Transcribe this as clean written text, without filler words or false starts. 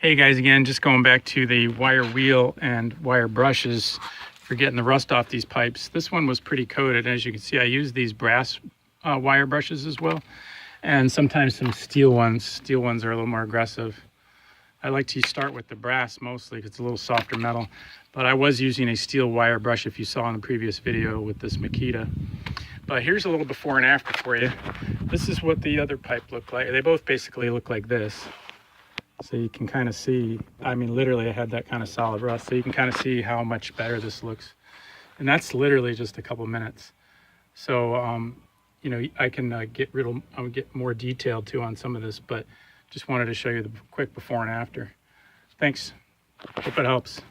Hey guys, again, just going back to the wire wheel and wire brushes for getting the rust off these pipes. This one was pretty coated. As you can see, I use these brass wire brushes as well, and sometimes some steel ones. Steel ones are a little more aggressive. I like to start with the brass mostly because it's a little softer metal, but I was using a steel wire brush if you saw in the previous video with this Makita. But here's a little before and after for you. This is what the other pipe looked like. They both basically look like this. So you can kind of see, I mean, literally I had that kind of solid rust. So you can kind of see how much better this looks. And that's literally just a couple minutes. So, you know, I can I'll get more detailed too on some of this, but just wanted to show you the quick before and after. Thanks. Hope it helps.